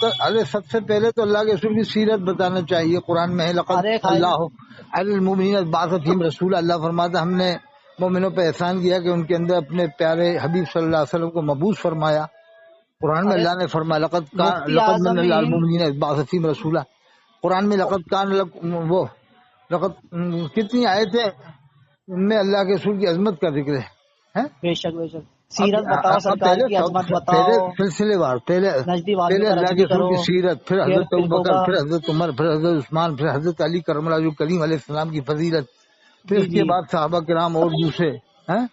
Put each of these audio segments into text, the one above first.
تر. ارے سب سے پہلے تو اللہ کے رسول کی سیرت بتانا چاہیے. قرآن میں ہے لقد ارے خالی اللہ علی المؤمنین بعث فیہم رسول. اللہ فرماتا ہم نے مومنوں پہ احسان کیا کہ ان کے اندر اپنے پیارے حبیب صلی اللہ علیہ وسلم کو مبعوث فرمایا. قرآن میں ارے اللہ نے فرمایا مفتی لقد من اعظم اللہ ہند، المؤمنین بعث فیہم رسولا. قرآن میں لقد کان وہ لقد کتنی آیتیں ان میں اللہ کے رسول کی عظمت کا ذکر ہے. بے شک بے شک، اب سیرت بتاؤ، سرکار پہلے کی عظمت پہلے بتاؤ، سلسلے وار پہلے نجدی والوں پہلے پر اللہ کے رجدی رسول کرو، کی سیرت، پھر غیر حضرت فرقوں ابوبکر، کا۔ پھر حضرت عمر، پھر حضرت عثمان، پھر حضرت علی کرم اللہ وجہ کریم علیہ السلام کی فضیلت، پھر جی اس کے جی، بعد صحابہ کرام اور دوسرے ہیں.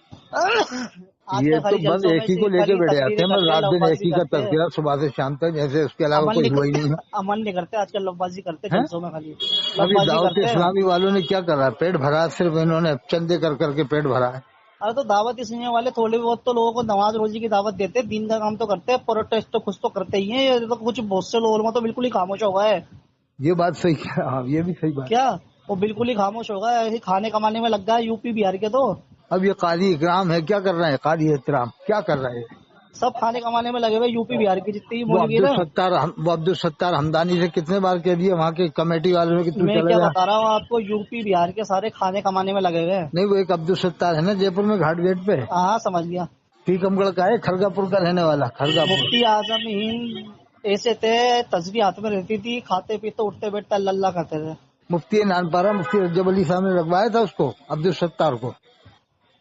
آج یہ کل تو خالی بس جلسوں ایک میں ہی سے کو لے کے خالی بیٹھے آتے تقریریں ہیں. بس کرتے ہیں، رات دن لفظ ایک بازی ہی کا کرتے ہیں، تذکرہ صبح سے شام تک، جیسے اس کے علاوہ عمل کوئی نہیں ہوا ہی کرتے، نہیں ہے. عمل نہیں کرتے آج کل، لفظ بازی کرتے ہیں ہیں؟ جلسوں میں، خالی ابھی لفظ بازی دعوت کرتے ہیں۔ اسلامی والوں نے کیا کرا؟ پیٹ بھرا ہے. صرف انہوں نے چندے کر کر کے پیٹ بھرا ہے. ارے تو دعوت اسلامی والے تھوڑے بہت تو لوگوں کو نماز روزی کی دعوت دیتے ہیں، دین کا کام تو کرتے ہیں، پروٹیسٹ تو کچھ تو کرتے ہی ہیں، یہ تو کچھ بہت سے لوگوں میں تو بالکل ہی خاموش ہو گئے ہے۔ یہ بات صحیح ہے. ہاں یہ بھی صحیح بات. کیا وہ بالکل ہی خاموش ہو گئے ہے، کھانے کمانے میں لگ گیا ہے یوپی بہار کے تو اب یہ قاضی اکرام ہے کیا کر رہے ہیں؟ قاضی احترام کیا کر رہے ہیں؟ سب کھانے کمانے میں لگے ہوئے، یوپی بہار کی جتنی بھی وہ مولوی نا۔ عبدالستار ہمدانی سے کتنے بار کہہ دیا وہاں کے کمیٹی والوں نے کہ تو میں چلا کیا جا. بتا رہا ہوں آپ کو، یوپی بہار کے سارے کھانے کمانے میں لگے ہوئے ہیں۔ نہیں وہ ایک عبدالستار ہے نا جے پور میں گھاٹ گیٹ پہ، ہاں سمجھ گیا، ٹیکم گڑھ کا ہے، کھرگا پور کا رہنے والا. کھرگا پور مفتی اعظم ہند ایسے تھے، تصویر ہاتھ میں رہتی تھی، کھاتے پیتے اٹھتے بیٹھتے اللہ اللہ کرتے تھے۔ مفتی نانپارا مفتی رجب علی صاحب نے رکھوایا تھا اس کو عبدالستار کو.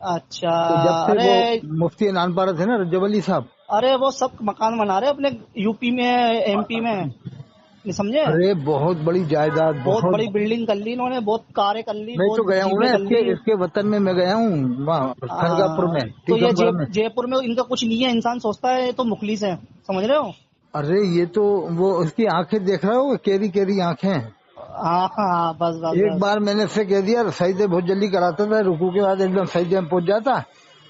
اچھا، تو جب سے ارے وہ مفتی نانپارا تھے نا رجب علی صاحب، ارے وہ سب مکان بنا رہے اپنے یوپی میں، ایم پی میں، نہیں سمجھے؟ ارے بہت بڑی جائیداد. بہت بڑی بلڈنگ کر لی انہوں نے، بہت کاریں کر لی، میں بہت تو گیا ہوں جیپیں نا کر لی۔ اس کے وطن میں گیا ہوں وہاں کھرگا پور میں تو یہ ٹیکم گڑھ میں. جے پور میں ان کا کچھ نہیں ہے، انسان سوچتا ہے یہ تو مخلص ہے، سمجھ رہے ہو؟ ارے یہ تو وہ اس کی آنکھیں دیکھ رہا ہو، کیری کیری آنکھیں. ہاں ہاں، بس بس ایک بس، بار میں نے اس سے کہہ دیا سجدے بہت جلدی کراتا تھا، رکوع کے بعد ایک دم سجدے میں پہنچ جاتا.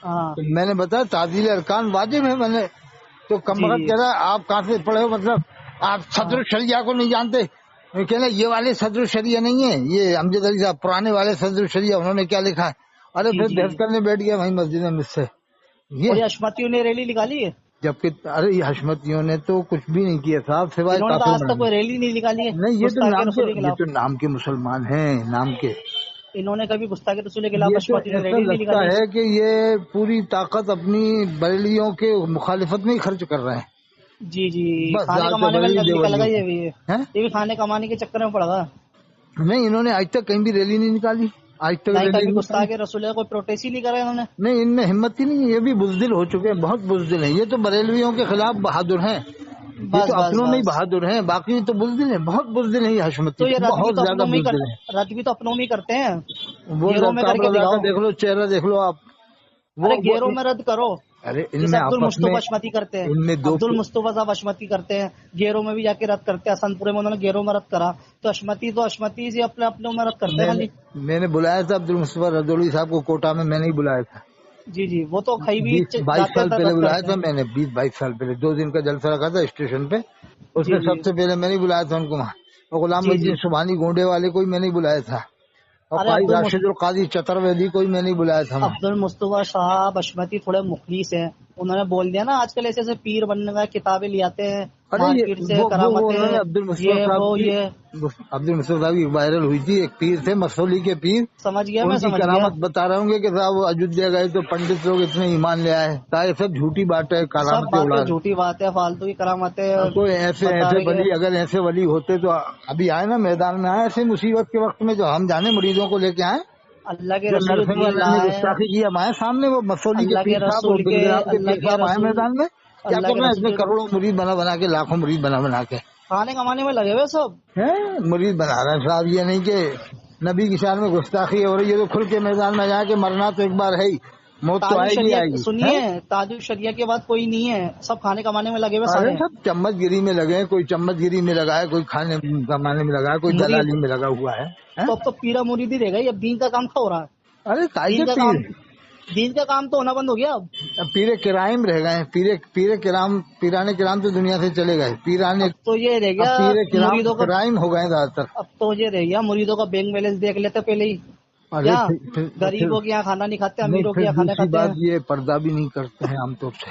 ہاں تو میں نے بتایا تعدیل ارکان واجب ہے. میں نے تو کم جی وقت جی، کہہ رہا آپ کہاں سے پڑھے ہو، مطلب آپ صدر ہاں الشریعہ کو نہیں جانتے. میں کہنا یہ والے صدر الشریعہ نہیں ہے، یہ امجد علی صاحب پرانے والے صدر الشریعہ، انہوں نے کیا لکھا ہے. ارے جی پھر جی، بحث کرنے بیٹھ گیا وہیں مسجد میں مجھ سے. یہ اور یہ اشمتیوں نے ریلی نکالی ہے، جبکہ ارے یہ حشمتیوں نے تو کچھ بھی نہیں کیا صاحب سوائے انہوں نے تو کافر آج تک بنانے. کوئی ریلی نہیں نکالی ہے نہیں گستاخی رسول کے یہ خلاف، تو نام کے مسلمان ہیں، نام کے. انہوں نے کبھی گستاخی رسول کے خلاف یہ تو اشمتیوں نے ایسا ریلی نہیں لگتا نکالی۔ ہے کہ یہ پوری طاقت اپنی بریلیوں کے مخالفت میں ہی خرچ کر رہے ہیں. جی جی، بس کھانے ذات کمانے میں بریلی نکل گا، دیوبندیوں یہ کو بھی ہیں. یہ بھی کھانے کمانے کے چکر میں پڑ گا۔ نہیں انہوں نے آج تک کہیں بھی ریلی نہیں نکالی، آج تک نہیں ریلی کبھی نہیں نکالی. گستاخی رسول کا کوئی پروٹیسٹ ہی نہیں کرا انہوں نے۔ نہیں ان میں ہمت ہی نہیں ہے. یہ بھی بزدل ہو چکے ہیں، بہت بزدل ہیں. یہ تو بریلویوں کے خلاف بہادر ہیں، یہ بس تو بس اپنوں میں ہی بس، بہادر ہیں، باقی تو بزدل ہیں، بہت بزدل ہیں. یہ حشمتی تو یہ رد بھی بہت تو زیادہ اپنوں میں بزدل ہیں. رد بھی تو اپنوں میں ہی کرتے ہیں، وہ گیروں میں کر کام کے رضا کا دکھاؤ۔ دیکھ لو، چہرہ دیکھ لو آپ. ارے وہ گیروں میں رد کرو، ارے ان جیسے میں عبد آپس میں المصطفیٰ اشمتی کرتے ہیں، ان میں دو عبد المصطفیٰ صاحب اشمتی کرتے ہیں، گیروں میں بھی جا کے رد کرتے ہیں، حسن پورے میں انہوں نے گیروں میں رد کرا، تو اشمتی سے اپنے اپنوں میں رد کرتے ہیں خالی۔ میں نے بلایا تھا عبد المصطفیٰ رضوی صاحب کو کوٹا میں، میں نہیں بلایا تھا. جی جی، وہ تو کہیں بھی 22 جاتے سال ہیں پہلے رد بلایا کرتے تھا ہیں۔ میں نے، 22 سال پہلے 2 دن کا جلسہ رکھا تھا اسٹیشن پہ. اس جی میں جی سب سے پہلے میں نہیں بلایا تھا ان کو وہاں. اور غلام جی جی، الدین سبحانی گونڈے والے کوئی میں نہیں بلایا تھا، اور ارے قائد راشد القاضی چترویدی کوئی میں نہیں بلایا تھا وہاں. عبد المصطفیٰ صاحب اشمتی تھوڑے مخلص ہیں، انہوں نے بول دیا نا آج کل ایسے ایسے پیر بننے کا کتابیں لے آتے ہیں ارے مارکیٹ سے، وہ کرامتیں، انہوں نے عبد المصطفیٰ یہ صاحب وہ کی یہ، وائرل ہوئی تھی. ایک پیر تھے مسولی کے پیر، سمجھ گیا ان میں، کی سمجھ گیا۔ کرامت بتا رہے ہوں گے کہ صاحب وہ اجودھیا گئے تو پنڈت لوگ اتنے ایمان لے آئے. یہ سب جھوٹی بات ہے، سب کرامتیں باتیں اڑا رہے. جھوٹی بات ہے، فالتو کی کرامتیں کوئی ایسے بتا رہے ہیں۔ ولی، اگر ایسے ولی ہوتے تو ابھی آئے نا میدان میں، آئے ایسے مصیبت کے وقت میں جو ہم جانے مریضوں کو لے کے آئے، اللہ کے جو رسول نرسنگ دین والے نے لائے، گستاخی کی، ہم آئے سامنے. وہ مسولی کے اللہ پیر صاحب اور بلگرام کے اللہ پیر کے صاحب آئے رسول، میدان میں. کیا اللہ کر کے رہے ہیں؟ اتنے رسول کروڑوں مرید بنا کے، لاکھوں مرید بنا کے کھانے کمانے میں لگے ہوئے سب۔ ہیں مرید بنا رہے ہیں صاحب. یہ نہیں کہ نبی کی شان میں گستاخی ہو رہی ہے تو کھل کے میدان میں جا کے مرنا تو ایک بار ہے ہی، موت تو تاج آئے گی الشریعہ آئے گی. سنیے، تاج الشریعہ کے بعد کوئی نہیں ہے، سب کھانے کمانے میں لگے ہوئے ارے سارے سب چمچ گیری میں لگے ہیں، کوئی چمچ گیری میں لگا ہے، کوئی کھانے کمانے میں لگا ہے، کوئی مرید۔ دلالی میں لگا ہوا ہے. تو اب تو پیرا مرید ہی رہ گئی، اب دین کا کام کیا ہو رہا ہے؟ ارے کائی دین کے کا پیر، کام، دین کا کام تو ہونا بند ہو گیا اب۔ پیر کرائم رہ گئے ہیں. پیرانے کرام تو دنیا سے چلے گئے. اب تو یہ رہ اب گیا پیر کرام مریدوں کا، کرائم ہو گئے زیادہ تر. اب تو یہ رہ گیا مریدوں کا بینک بیلنس دیکھ لیتے پہلے ہی، ارے کیا پھر غریبوں کے یہاں کھانا نہیں کھاتے، نہیں، امیروں کے پھر یہاں کھانا دوسری کھاتے بات ہیں۔ یہ پردہ بھی نہیں کرتے ہیں عام طور سے.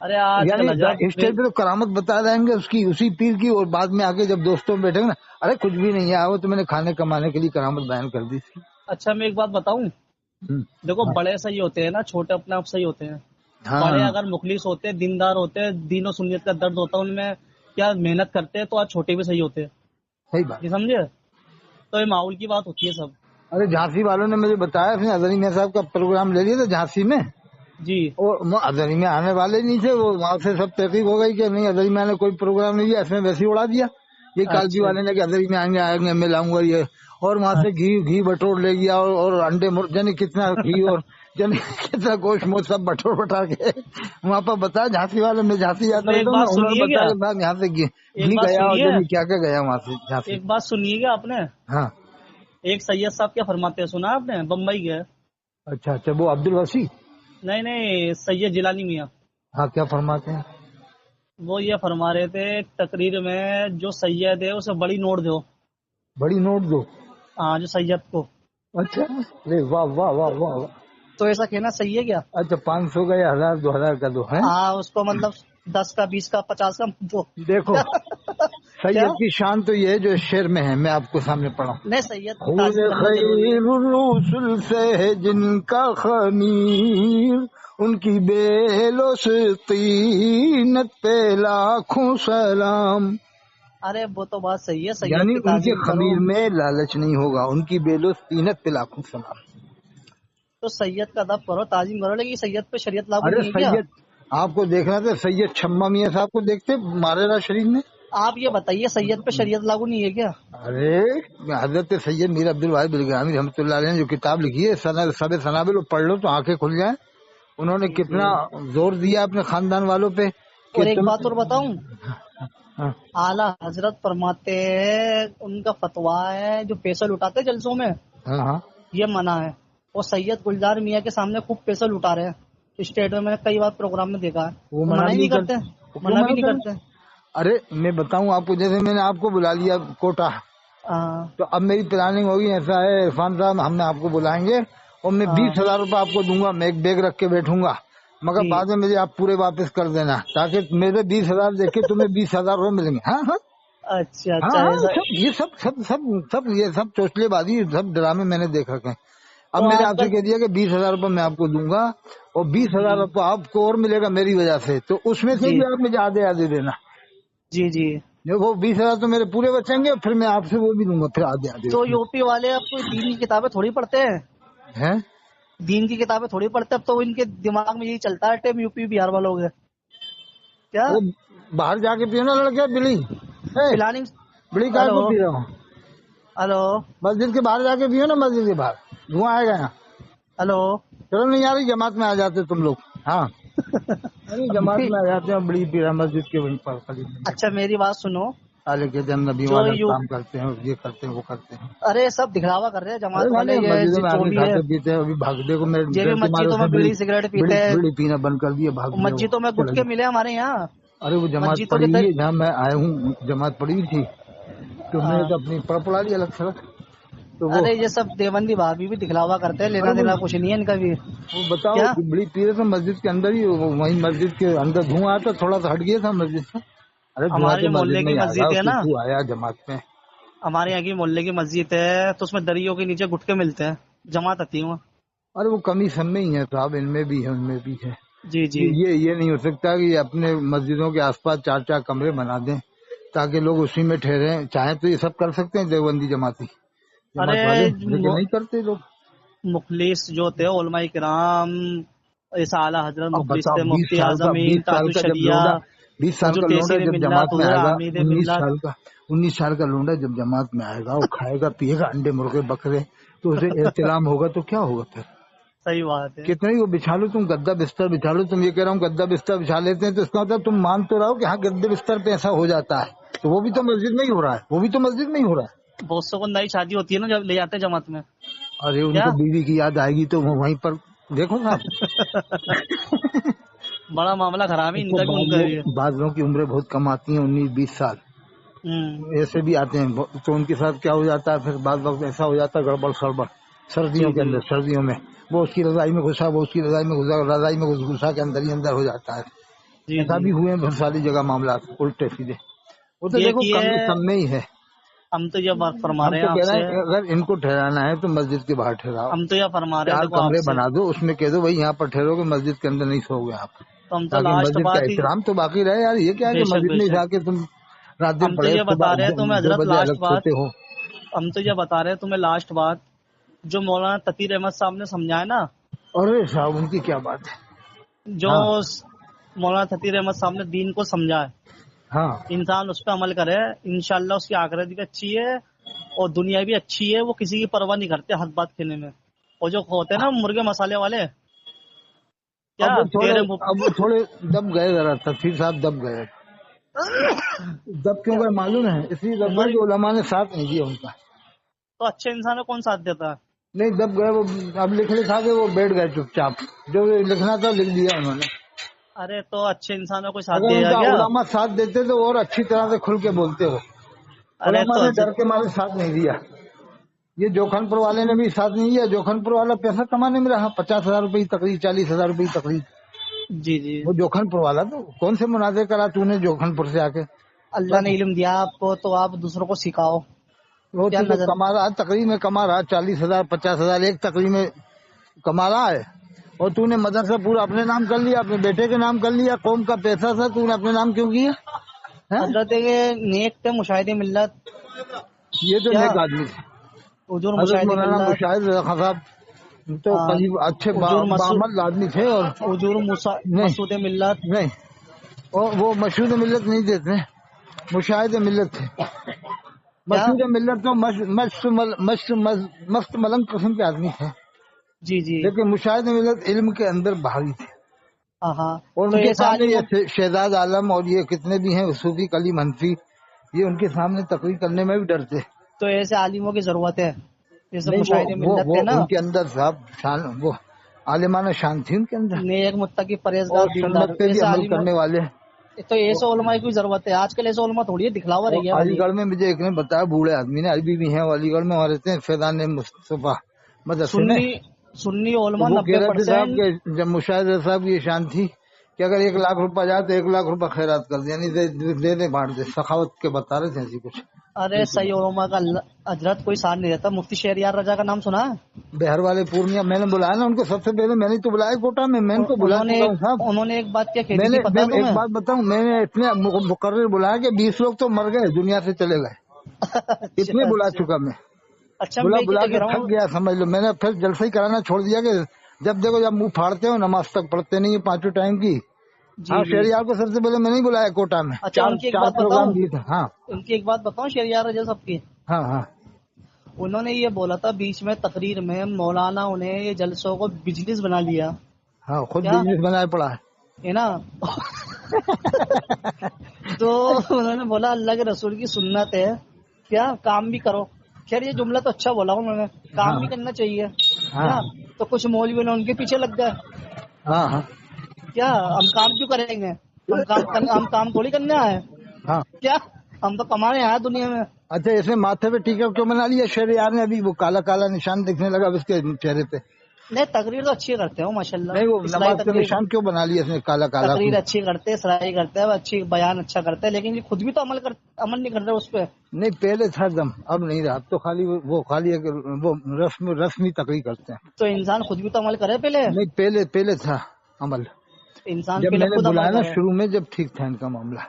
ارے آج یعنی کل حضرت اسٹیج پہ تو کرامت بتا رہیں گے اس کی اسی پیر کی، اور بعد میں آگے جب دوستوں میں بیٹھیں گے نا، ارے کچھ بھی نہیں ہے وہ تو میں نے کھانے کمانے کے لیے کرامت بیان کر دی تھی۔ اچھا میں ایک بات بتاؤں، دیکھو بڑے صحیح ہوتے ہیں نا، چھوٹے اپنے آپ صحیح ہوتے ہیں۔ بڑے اگر مخلص ہوتے، دیندار ہوتے، دین و سنت کا درد ہوتا ان میں، کیا محنت کرتے تو آج چھوٹے بھی صحیح ہوتے، صحیح بات۔ یہ سمجھے؟ تو یہ ماحول کی بات ہوتی ہے سب۔ ارے جھانسی والوں نے مجھے بتایا تھا، اظہری میاں صاحب کا پروگرام لے لیا تھا جھانسی میں، جی وہ اظہری میں آنے والے نہیں تھے، وہ وہاں سے سب تحقیق ہو گئی کہ نہیں اظہری میں نے کوئی پروگرام نہیں دیا، اس میں ویسے ہی اڑا دیا یہ کالجی والے نے کہ اظہری میں آئیں گے میں لاؤں گا یہ، اور وہاں سے گھی بٹور لے گیا اور انڈے جن کتنا گھی اور جن کتنا گوشت موت سب بٹور بٹا کے وہاں پر بتایا جھانسی والے میں جھانسی جاتا ایک رہتا ہوں بات انہوں نے سنیے بتایا کیا، کہ صاحب یہاں سے گھی ایک بات گیا اور سنیے، کیا کیا گیا وہاں سے جھانسی۔ ایک بات سنیے گا آپ نے، ہاں ایک سید صاحب کیا فرماتے ہیں سنا آپ نے؟ بمبئی کے، اچھا وہ عبد الوسی، نہیں سید جیلانی میاں، ہاں کیا فرماتے ہیں؟ وہ یہ فرما رہے تھے تقریر میں، جو سید ہے اسے بڑی نوٹ دو، بڑی نوٹ دو، ہاں جو سید کو۔ اچھا ارے واہ واہ واہ واہ، تو ایسا کہنا صحیح ہے کیا؟ اچھا 500 کا یا 1000 2000 کا دو ہے؟ ہاں اس کو مطلب 10 کا 20 کا 50 کا دو۔ دیکھو سید کی شان تو یہ ہے جو اس شعر میں ہے، میں آپ کو سامنے پڑھاؤں۔ نہیں سید کی خون تعظیم کرنا ضروری ہے۔ خیر الرسل سے ہے جن کا خمیر، ان کی بیلوں سے طینت پہ لاکھوں سلام۔ ارے وہ تو بات صحیح ہے، سید یعنی کی ان کے تعظیم کرو، خمیر میں لالچ نہیں ہوگا، ان کی بیلوں سے طینت پہ لاکھوں سلام۔ تو سید کا ادب کرو، تعظیم کرو، لیکن سید پہ شریعت لاگو ارے نہیں ہے کیا؟ سید آپ کو دیکھنا تھا، سید چھما میاں صاحب کو دیکھتے مارے شریف میں؟ آپ یہ بتائیے سید پہ شریعت لاگو نہیں ہے کیا؟ ارے حضرت سید میر عبد الواحد بلگرامی رحمۃ اللہ علیہ نے جو کتاب لکھی ہے سب سنابل، پڑھ لو تو آنکھیں کھل جائیں۔ انہوں نے کتنا زور دیا اپنے خاندان والوں پہ کہ اور ایک بات اور بتاؤں، ہاں اعلیٰ حضرت فرماتے ہیں ان کا فتویٰ ہے جو پیسہ لٹاتے جلسوں میں ہاں یہ منع ہے، اور سید گلزار میاں کے سامنے خوب پیسہ لٹا رہے ہیں اسٹیٹ میں نے کئی بار پروگرام میں دیکھا ہے، وہ تو منع ہی نہیں کرتے، منع بھی نہیں کرتے۔ ارے میں بتاؤں آپ کو، جیسے میں نے آپ کو بلا لیا کوٹا، تو اب میری پلاننگ ہوگی ایسا ہے عرفان صاحب، ہم نے آپ کو بلائیں گے اور میں 20,000 روپے آپ کو دوں گا، میں ایک بیگ رکھ کے بیٹھوں گا، مگر بعد میں مجھے آپ پورے واپس کر دینا تاکہ میرے 20,000 دیکھ کے تمہیں 20,000 روپے ملیں گے۔ ہاں ہاں اچھا ہاں ایسا یہ سب یہ سب چوچلے بازی، سب ڈرامے میں نے دیکھ رکھے ہیں۔ اب میں نے آپ سے کہہ دیا کہ 20,000 روپے میں آپ کو دوں گا اور 20,000 روپے آپ کو اور ملے گا میری وجہ سے، تو اس میں سے بھی آپ مجھے آدھے دینا۔ جی وہ 20,000 تو میرے پورے بچیں گے، پھر میں آپ سے وہ بھی دوں گا، پھر آدھے تو یو پی والے اب کوئی دین کی کتابیں تھوڑی پڑھتے ہیں، دین کی کتابیں تھوڑی پڑھتے، اب تو ان کے دماغ میں یہی چلتا ہے ٹیم یو پی بہار والوں کے کیا باہر جا کے پیو نا لڑکے، بلی پلاننگ۔ بڑی کار کو پی رہا ہوں، ہلو مسجد کے باہر جا کے پیو نا، مسجد کے باہر دھواں آئے گا نا۔ ہلو چلو نہیں یار جماعت میں آ جاتے تم لوگ، ہاں جماعت میں آ جاتے ہیں، بڑی پی رہا مسجد کے وہیں پر۔ اچھا میری بات سنو، کے ہم نبی والا کام کرتے ہیں، یہ کرتے ہیں وہ کرتے ہیں، ارے سب دکھلاوا کر رہے ہیں جماعت والے، مسجدوں میں جو آدمی بھی ہے کھاتے پیتے ہیں، ابھی بھاگتے کو یہ بھی مسجدوں میں بیڑی سگریٹ پیتے ہیں، بڑی پینا بند کر دیا، بھاگ گیا۔ مسجدوں میں گٹکے ملے ہمارے یہاں، ارے وہ جماعت مسجدوں پڑی کے ہوئی ہے جہاں میں آیا ہوں، جماعت پڑی ہوئی تھی تو میں نے تو اپنی پڑا لی الگ سڑک، تو وہ ارے یہ سب دیوبندی بھابھی بھی دکھلاوا کرتے ہیں، لینا دینا کچھ نہیں ہے ان کا بھی۔ وہ بتاؤ بڑی پی رہے تھے مسجد کے اندر ہی، وہیں مسجد کے اندر دھواں آتا، تھوڑا سا ہٹ گیا تھا مسجد سے، ارے دھواں ہمارے تو محلے مسجد کی میں آ مسجد ہے نا، گیا، آیا جماعت میں۔ ہمارے یہاں کی محلے کی مسجد ہے تو اس میں دریوں کے نیچے گٹکے ملتے ہیں، جماعت آتی ہے وہاں۔ ارے وہ کمی سب میں ہی ہے صاحب، ان میں بھی ہے ان میں بھی ہے۔ جی یہ نہیں ہو سکتا کہ اپنے مسجدوں کے آس پاس 4 کمرے بنا دیں تاکہ لوگ اسی میں ٹھہرے، چاہیں تو یہ سب کر سکتے ہیں دیوبندی جماعت والے، لیکن نہیں کرتے لوگ۔ مخلص جو تھے علماء کرام، ایسا اعلیٰ حضرت مخلص تھے، 20 مفتی سال اعظم کا تاج الشریعہ، 20 سال کا لونڈا جب جماعت میں آئے گا، 19 سال کا لونڈا جب جماعت میں آئے گا، وہ کھائے گا پیے گا انڈے مرغے بکرے، تو اسے احترام ہوگا تو کیا ہوگا پھر؟ صحیح بات ہے۔ کتنے ہی وہ بچھا لو، تم گدا بستر بچھا لو، تم یہ کہہ رہا ہوں گدا بستر بچھا لیتے ہیں تو اس کا مطلب تم مان تو رہو کہ ہاں گدے بستر پہ ایسا ہو جاتا ہے، تو وہ بھی تو مسجد میں ہی ہو رہا ہے، وہ بھی تو مسجد میں ہی ہو رہا ہے۔ بہت سو کو نئی شادی ہوتی ہے نا جب لے جاتے ہیں جماعت میں، ارے ان کو بیوی کی یاد آئے گی تو وہ وہیں پر دیکھو گا بڑا معاملہ خراب ہے ان کا بھی، ان کا بھی۔ بعض لوگوں کی عمریں بہت کم آتی ہیں، 19-20 سال ایسے بھی آتے ہیں، تو ان کے ساتھ کیا ہو جاتا ہے پھر بعض وقت ایسا ہو جاتا ہے گڑبڑ سڑبڑ، سردیوں کے اندر، سردیوں میں وہ اس کی رضائی میں گھسا، وہ اس کی رضائی میں گھسا، رضائی میں گھسا کے اندر ہی اندر ہو جاتا ہے۔ جی ایسا جی بھی ہوئے ہیں بہت ساری جگہ معاملات الٹے سیدھے. وہ تو یہ دیکھو کہ کم میں ہی ہے. ہم تو یہ بات فرما ہم رہے تو ہیں آپ کہہ رہے سے، ہیں اگر ان کو ٹھہرانا ہے تو مسجد کے باہر ٹھہراؤ. ہم تو یہ فرما رہے ہیں 4 دیکھو آپ کمرے سے، بنا دو، اس میں کہہ دو بھائی یہاں پر ٹھہرو گے، مسجد کے اندر نہیں سو گے آپ، تو ہم تو تاکہ لاسٹ مسجد کا بات ہی، احترام تو باقی رہے. یار یہ کیا ہے بے کہ شک مسجد بے میں شک، جا کے تم رات دن ہم تو پڑے یہ بتا رہے ہیں تمہیں 2 حضرت بجے لاسٹ الگ بات، سوتے ہو. ہم تو یہ بتا رہے ہیں تمہیں لاسٹ بات، جو مولانا تقی احمد صاحب نے سمجھایا نا، ارے صاحب ان کی کیا بات ہے. جو ہاں مولانا تقی احمد صاحب نے دین کو سمجھا ہے، ہاں انسان اس پہ عمل کرے، انشاءاللہ اس کی آخرت بھی اچھی ہے اور دنیا بھی اچھی ہے. وہ کسی کی پرواہ نہیں کرتے حق بات کہنے میں. اور جو ہوتے ہیں نا مرغے مسالے والے، کیا اب وہ تھوڑے دب گئے ذرا، تفسیر صاحب دب گئے. دب کیوں گئے معلوم ہے؟ اس لیے دب عمر گئے کہ علماء نے ساتھ نہیں دیا ان کا. تو اچھے انسان کو کون ساتھ دیتا ہے؟ نہیں دب گئے وہ. اب لکھنے تھا کہ وہ بیٹھ گئے چپ چاپ، جو لکھنا تھا لکھ دیا انہوں نے. ارے تو اچھے انسانوں کو ساتھ اگر دے ان گا کا کیا؟ علماء ساتھ دیتے تو اور اچھی طرح سے کھل کے بولتے ہو. ارے علماء تو نے ڈر کے مارے ساتھ نہیں دیا. یہ جوکھن پور والے نے بھی ساتھ نہیں دیا. جوکھن پور والا پیسہ کمانے میں رہا، 50,000 روپئے تقریر، 40,000 روپئے تقریر. جی جی، وہ جوکھن پور والا تو کون سے مناظر کرا تو نے جوکھن پور سے آ کے؟ اللہ نے علم دیا آپ کو تو آپ دوسروں کو سکھاؤ. وہ کیا تو جو نظر، کما رہا تقریر میں کما رہا 40,000 50,000 ایک تقریر میں کما رہا ہے، اور تو نے مدرسہ پورا اپنے نام کر لیا، اپنے بیٹے کے نام کر لیا. قوم کا پیسہ تھا، تو نے اپنے نام کیوں کیا؟ حضرت نیک تھے مشاہد ملت، یہ تو کیا نیک آدمی تھے. حضور حضرت مشاہد مولانا ملت، مشاہد رضا خان صاحب تو قریب اچھے حضور بعمل آدمی تھے. اور حضور نہیں مسعود ملت، نہیں، اور وہ مشہور ملت نہیں دیتے، مشاہد ملت تھے. کیا؟ مشہور ملت تو مست ملنگ قسم کے آدمی تھے، جی جی، لیکن مشاہد ملت علم کے اندر بھاری تھے. ہاں ہاں. اور تو ان کے ایسے سامنے عالموں، یہ شہزاد عالم اور یہ کتنے بھی ہیں صوفی کلی منفی، یہ ان کے سامنے تقریر کرنے میں بھی ڈرتے. تو ایسے عالموں کی ضرورت ہے جیسے نہیں مشاہد ملت وہ تھے نا، ان کے اندر صاحب شان، وہ عالمانہ شان تھی ان کے اندر، نیک متقی پرہیزگار اور دیندار، سنت پہ بھی ایسے عمل عالموں. کرنے والے. تو ایسے علماء کی ضرورت ہے. آج کل ایسے علماء تھوڑی ہے دکھلاوا اور رہی ہے علی والی. گڑھ میں مجھے ایک نے بتایا، بوڑھے آدمی نے، ابھی بھی ہیں وہ علی گڑھ میں وہاں رہتے ہیں، فیضان مصطفیٰ مدرسے میں. سنی علماء وہ کہہ رہے تھے صاحب 90%. کہ جب مشاہد صاحب کی یہ شان تھی کہ اگر 1,00,000 روپیہ جائے تو 1,00,000 روپیہ خیرات کر دے، یعنی دے دے بانٹ دے، سخاوت کے بتا رہے تھے ایسی کچھ. ارے صحیح علماء کا حضرت کوئی ساتھ نہیں رہتا. مفتی شہریار رضا کا نام سنا ہے؟ بہر والے پورنیہ میں نے بلایا نا ان کو سب سے پہلے، میں نے تو بلایا کوٹا میں، میں ان کو بلا چکا ہوں صاحب. انہوں نے ایک بات کیا کہہ دی میں تھی پتا ہے ایک تمہیں؟ بات بتاؤں، میں نے اتنے مقرر بلایا کہ 20 لوگ تو مر گئے، دنیا سے چلے گئے. اتنے بلا چکا میں، اچھا بلا میں بلا کیا کے کہہ رہا تھک ہوں. گیا سمجھ لو. میں نے پھر جلسہ ہی کرانا چھوڑ دیا کہ جب دیکھو جب منہ پھاڑتے ہو، نماز تک پڑھتے نہیں 5 ٹائم کی. جی ہاں جی. شہریار کو سب سے پہلے میں نہیں بلایا کوٹا میں، اچھا ان کی ایک 4 بات پروگرام بتاؤں، دیے تھے. ہاں ان کی ایک بات بتاؤں شہریار رضا صاحب کی. ہاں ہاں انہوں نے یہ بولا تھا بیچ میں تقریر میں، مولانا انہیں یہ جلسوں کو بزنس بنا لیا. ہاں، خود کیا بزنس بنایا پڑا ہے. ہے نا. تو انہوں نے بولا اللہ کے رسول کی سنت ہے، کیا کام بھی کرو. خیر یہ جملہ تو اچھا بولا انہوں نے، کام ہاں بھی کرنا چاہیے. ہاں کیا تو کچھ مولوی نے ان کے پیچھے لگ گئے. ہاں ہاں کیا ہم کام کیوں کریں گے؟ ہم کام تھوڑی کرنے آئے. ہاں. کیا ہم تو کمانے آئے دنیا میں. اچھا اس نے ماتھے پہ ٹیکا کیوں بنا لیا شہریار نے؟ ابھی وہ کالا کالا نشان دکھنے لگا اس کے چہرے پہ. نہیں تقریر تو اچھی کرتے ہو ماشاء اللہ. نہیں وہ اصلاحی نماز کا تقریر، نشان کیوں بنا لیا اس نے کالا کالا؟ تقریر اچھی کرتے ہیں، سرائی کرتے ہیں، اچھی بیان اچھا کرتے ہیں، لیکن یہ خود بھی تو عمل نہیں کرتے اس پہ. نہیں پہلے تھا دم، اب نہیں رہا. اب تو خالی وہ خالی وہ رسمی تقریر کرتے ہیں. تو انسان خود بھی تو عمل کرے پہلے. نہیں پہلے تھا عمل. انسان جب پہلے میں نے خود عمل بلایا نا کرے. شروع میں، جب ٹھیک تھا ان کا معاملہ.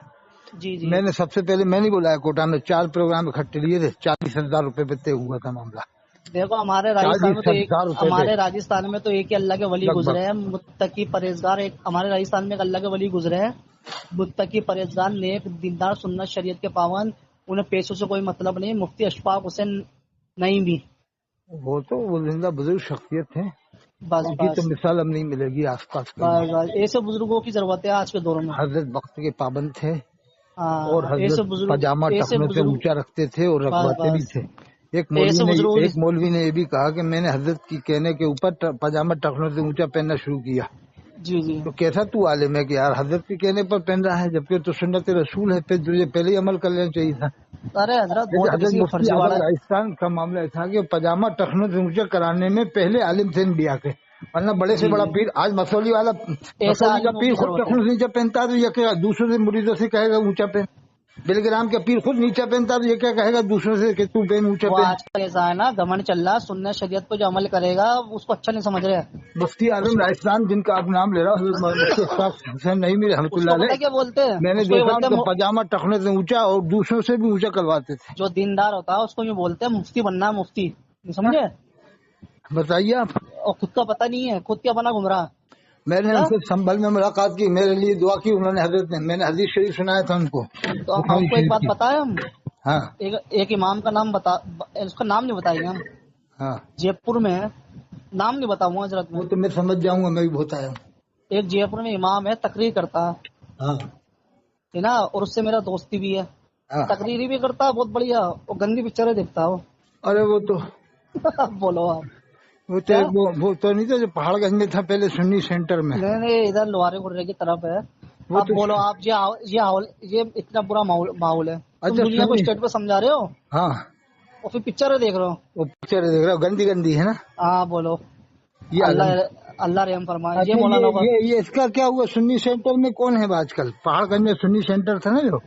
جی جی. میں نے سب سے پہلے میں نہیں بلایا کوٹا میں، 4 پروگرام اکٹھے لیے تھے، 40,000 روپے پہ طے ہوا تھا معاملہ. دیکھو ہمارے راجستھان میں تو 40,000 روپے پہ ایک ہی اللہ کے ولی لگ گزرے بھگ. ہیں، متقی پرہیزگار. ایک ہمارے راجستھان میں ایک اللہ کے ولی گزرے ہیں، متقی پرہیزگار، نیک دیندار، سنت شریعت کے پابند. انہیں پیسوں سے کوئی مطلب نہیں. مفتی اشفاق حسین نہیں بھی. وہ تو وہ زندہ بزرگ شخصیت ہیں، بس ان کی بس تو مثال اب نہیں ملے گی آس پاس کہیں. بس بس ایسے بزرگوں کی ضرورت ہے آج کے دور میں. حضرت وقت کے پابند تھے، اور ہاں ایسے حضرت بزرگ، پاجامہ ایسے ٹخنوں سے بزرگ، اونچا رکھتے تھے اور بس رکھواتے بھی بس تھے. ایک ایسے بزرگوں کی. مولوی نے یہ بھی کہا کہ میں نے حضرت کی کہنے کے اوپر پاجامہ ٹخنوں سے اونچا پہننا شروع کیا. جی جی. تو کیسا تو عالم ہے کہ یار حضرت کے کہنے پر پہن رہا ہے، جبکہ تو سنت رسول ہے، پھر تجھے پہلے ہی عمل کر لینا چاہیے تھا. ارے حضرت لیکن بہت حضرت کسی کا مفتی فرضی اعظم واڑا. راجستھان کا معاملہ تھا کہ پاجامہ ٹخنوں سے اونچا کرانے میں پہلے عالم تھے انبیاء کے. ورنہ بڑے سے جی بڑا جی پیر آج مسولی والا، ایسا مسولی کا عالموں پیر کی خود ضرورت ہے. ٹخن سے نیچے پہنتا ہے تو یہ کیا دوسروں سے مریدوں سے کہے گا اونچا پہن؟ بلگرام کا پیر خود نیچا پہنتا ہے تو یہ کیا کہے گا دوسروں سے کہ تو پہن اونچا وہ پہن؟ آج کل ایسا ہے نا گھمنڈ چل رہا ہے، سنت شریعت پہ جو عمل کرے گا اس کو اچھا نہیں سمجھ رہے. مفتی اس اعظم کو راجستھان جن کا آپ نام لے رہا ہوں، مفتی اشفاق حسین نعیمی رحمۃ اس اللہ کو پتہ علیہ، کیا بولتے ہیں، میں نے اس کو یہ دیکھا بولتے ان کا ہیں پاجامہ ٹخنے سے اونچا اور دوسروں سے بھی اونچا کرواتے تھے. جو دیندار ہوتا ہے اس کو یہ بولتے ہیں مفتی بننا ہے، مفتی نہیں سمجھے. بتائیے آپ. اور خود کا پتہ نہیں ہے، خود کیا بنا گھوم رہا. میں نے ان کیا سے سنبھل میں ملاقات کی، میرے لیے دعا کی انہوں نے، حضرت نے، میں نے حدیث شریف سنایا تھا ان کو، تو آپ بخاری کو ایک شریف بات کی. پتا ہے، ہم ہاں ایک امام کا نام اس کا نام نہیں بتائیں گے ہم. ہاں جے پور میں نام نہیں بتاؤں گا حضرت میں. وہ تو میں سمجھ جاؤں گا، میں بھی بہت آیا ہوں. ایک جے پور میں امام ہے، تقریر کرتا ہاں ہے نا، اور اس سے میرا دوستی بھی ہے. ہاں. تقریری بھی کرتا ہے بہت بڑھیا، اور گندی پکچریں دیکھتا ہے وہ. ارے وہ تو بولو آپ وہ تو کیا. وہ تو نہیں تھا جو پہاڑ گنج میں تھا پہلے سنی سینٹر میں. نہیں نہیں، ادھر لوہارے گرے کی طرف ہے. وہ اب تو بولو آپ، یہ اتنا برا ماحول ہے، تم اچھا دنیا کو سنی. اسٹیٹ پہ سمجھا رہے ہو ہاں اور پھر پکچر دیکھ رہے ہو. وہ پکچر دیکھ رہا ہوں، گندی گندی ہے نا. ہاں بولو. یہ اللہ عالم. اللہ رحم فرمائے. یہ اچھا مولانا کا یہ اس کا کیا ہوا؟ سنی سینٹر میں کون ہے آج کل؟ پہاڑ گنج میں سنی سینٹر تھا نا جو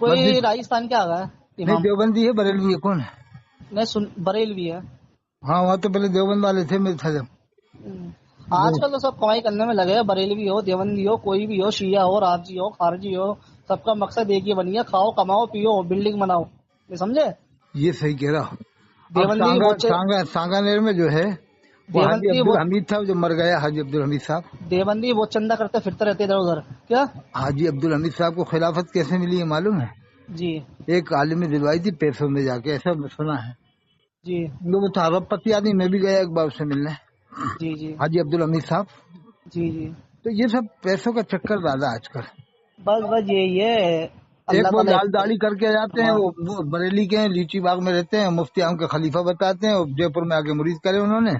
کوئی مسجد. راجستھان کے آ گیا ہے نہیں امام. دیوبندی ہے، بریلوی ہے، کون ہے؟ نہیں بریلوی ہے. ہاں وہاں تو پہلے دیوبند والے تھے، میں تھا جب. آج کل تو سب کمائی کرنے میں لگے ہیں، بریلوی ہو، دیوبندی ہو، کوئی بھی ہو، شیعہ ہو، رافضی ہو، خارجی ہو، سب کا مقصد ایک ہی بنی ہے، کھاؤ کماؤ پیو بلڈنگ بناؤ. یہ سمجھے. یہ صحیح کہہ رہا ہوں. اب دیوبندی وہ سانگانیر میں جو ہے وہ حاجی دیوبندی وہ عبدالحمید تھا جو مر گیا، حاجی عبدالحمید صاحب. دیوبندی وہ چندہ کرتے پھرتے رہتے ادھر ادھر. کیا. حاجی عبدالحمید صاحب کو خلافت کیسے ملی ہے معلوم ہے؟ جی ایک عالم نے دلوائی تھی پیسوں میں جا کے، ایسا سنا ہے. جی وہ تھا ارب پتی آدمی، میں بھی گیا ایک بار اس سے ملنے، جی جی حاجی عبدالحمید صاحب. جی جی. تو یہ سب پیسوں کا چکر زیادہ آج کل. بس یہی ہے. ایک اللہ وہ تعالیٰ لال داڑھی کر کے جاتے ہیں، وہ بریلی کے ہیں، لیچی باغ میں رہتے ہیں، مفتی اعظم کے خلیفہ بتاتے ہیں، اور جے پور میں آ کے مرید کرے انہوں نے،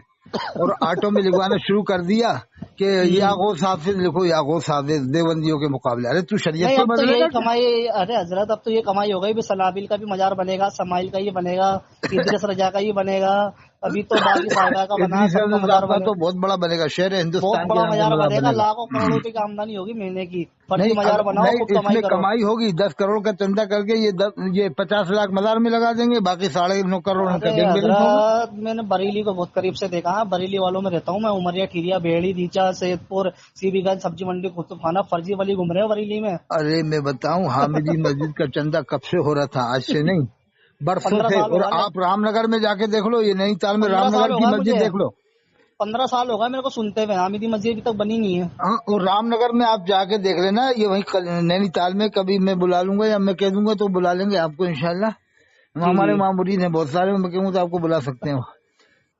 اور آٹو میں لکھوانا شروع کر دیا کہ یاغوث حافظ لکھو، یاغوث حافظ دیوبندیوں کے مقابلے. ارے تو شریعت نہیں، پہ اب تو بدلے یہی گا کیا؟ کمائی. ارے حضرت اب تو یہ کمائی ہو گئی بھی. سلابل کا بھی مزار بنے گا، سمائل کا یہ بنے گا، ادریس رضا کا یہ بنے گا، ابھی تو باقی صاحبہ کا بنا، ادریس سب کا مزار صاحب کا بنے. تو بہت بڑا بنے گا، شہر بہت ہندوستان کے بڑا نام کا مزار مزار بنے گا، بنے گا. لاکھوں کروڑ روپے کی آمدنی ہوگی مہینے کی. فرضی نہیں مزار بناؤ، نہیں، خوب اس کمائی میں کرو. کمائی ہوگی. 10 کروڑ کا چندہ کر کے یہ 50 لاکھ مزار میں لگا دیں گے، باقی 9.5 کروڑ ان کا ارے بینک بیلنس ہوگا. حضرت میں نے بریلی کو بہت قریب سے دیکھا ہے، بریلی والوں میں رہتا ہوں میں. امریا، ٹھیریا، بیڑی، ریچا، سید پور، سی بی گنج، سبزی منڈی، قطب خانہ، فرضی والی گھوم رہے ہیں بریلی میں. ارے میں بتاؤں، حامدی مسجد کا چندہ کب سے ہو رہا تھا؟ آج سے نہیں، برسوں 15 سے. سال اور ہوگا. آپ رام نگر میں جا کے دیکھ لو، یہ نئی تال میں رام 15 نگر سال کی ہوگا مسجد مجھے. دیکھ لو. 15 سال ہوگا میرے کو سنتے ہوئے. حامدی مسجد ابھی تک بنی نہیں ہے. ہاں، اور رام نگر میں آپ جا کے دیکھ لینا، یہ وہیں نینی تال میں. کبھی میں بلا لوں گا یا میں کہہ دوں گا تو بلا لیں گے آپ کو انشاءاللہ. جی ہمارے جی. وہاں مرید ہیں بہت سارے، میں کہوں تو آپ کو بلا سکتے ہیں.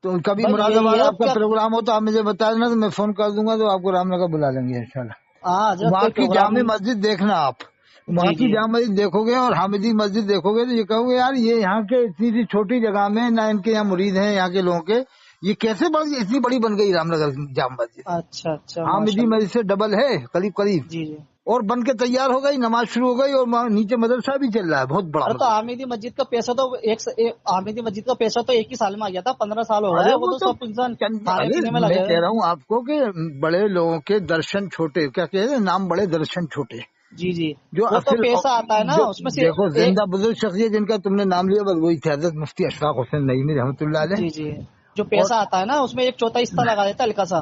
تو کبھی بس مراد یہی آباد ہے آپ اب کا کیا. پروگرام ہو تو آپ مجھے بتا دینا، تو میں فون کر دوں گا، تو آپ کو رام نگر بلا لیں گے انشاءاللہ. ہاں حضرت وہاں کوئی کی پروگرام. جامع مسجد دیکھنا آپ، وہاں جی کی جی. جامع مسجد دیکھو گے اور حامدی مسجد دیکھو گے تو یہ کہو گے یار یہ یہاں کے اتنی سی چھوٹی جگہ میں نہ ان کے یہاں مرید ہیں یہاں کے لوگوں کے، یہ کیسے اتنی بڑی بن گئی رام نگر جامع مسجد. اچھا اچھا، ماشاء حامدی اللہ. مسجد سے ڈبل ہے قریب قریب، جی جی. اور بن کے تیار ہو گئی، نماز شروع ہو گئی، اور نیچے مدرسہ بھی چل رہا ہے، بہت بڑا ارے تو مدرسہ. حامدی مسجد کا پیسہ تو حامدی مسجد کا پیسہ تو ایک ہی سال میں آ گیا تھا. 15 سال ہو ارے گئے. وہ وہ تو تو سب انسان کھانے ارے پینے میں میں لگے کہہ ہوئے. رہا ہوں آپ کو کہ بڑے لوگوں کے درشن چھوٹے، کیا کہتے ہیں نام بڑے درشن چھوٹے. جی جی. جو وہ تو اصل پیسہ آتا ہے نا جو اس میں سے. دیکھو زندہ بزرگ شخصیت جن کا تم نے نام لیا بس وہی تھے، حضرت مفتی اشفاق حسین نعیمی رحمۃ اللہ علیہ. جی جی. جو اور پیسہ آتا ہے نا اس میں ایک چوتھا حصہ لگا دیتا ہے ہلکا سا.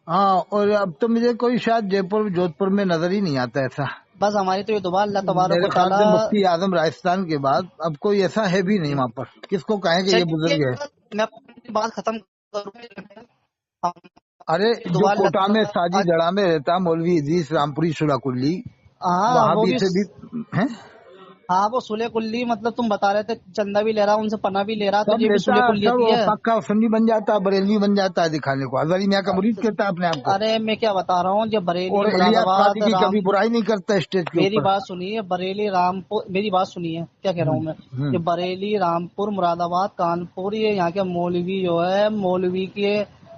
ہاں، اور اب تو مجھے کوئی شاید جے پور جودھ پور میں نظر ہی نہیں آتا ایسا. بس ہماری تو یہ دعا اللہ تبارک میرے و خیال تعالیٰ. سے مفتی اعظم راجستھان کے بعد اب کوئی ایسا ہے بھی نہیں جی. وہاں پر، کس کو کہیں کہ یہ چلیے بزرگ ہے. میں اپنی بات ختم کروں. ارے جو دعا اللہ کوٹا میں ساجی تعالیٰ. جڑا میں رہتا مولوی عزیز رامپوری سورا کلی، ہاں وہاں وہ بھی بھی. سے بھی ہیں. ہاں وہ سلے کلی، مطلب تم بتا رہے تھے چندہ بھی لے رہا، ان سے پناہ بھی لے رہا، تو سب یہ بھی لیتا سلے ہے، کلی سب کی وہ ہے. پکا سنی بن جاتا ہے، بریلوی بن جاتا ہے دکھانے کو. ہزاری میاں کا مرید کہتا ہے اپنے آپ کو. ارے میں کیا بتا رہا ہوں، جو بریلی اور مراد الیاس آباد قادری کی رام. کبھی برائی نہیں کرتا اسٹیج کے میری اوپر. بات سنیے، بریلی رامپور، میری بات سنیے کیا کہہ رہا ہوں میں. ہوں. یہ بریلی، رامپور، مراد آباد، کانپور، یہ یہاں کے مولوی جو ہے، مولوی کے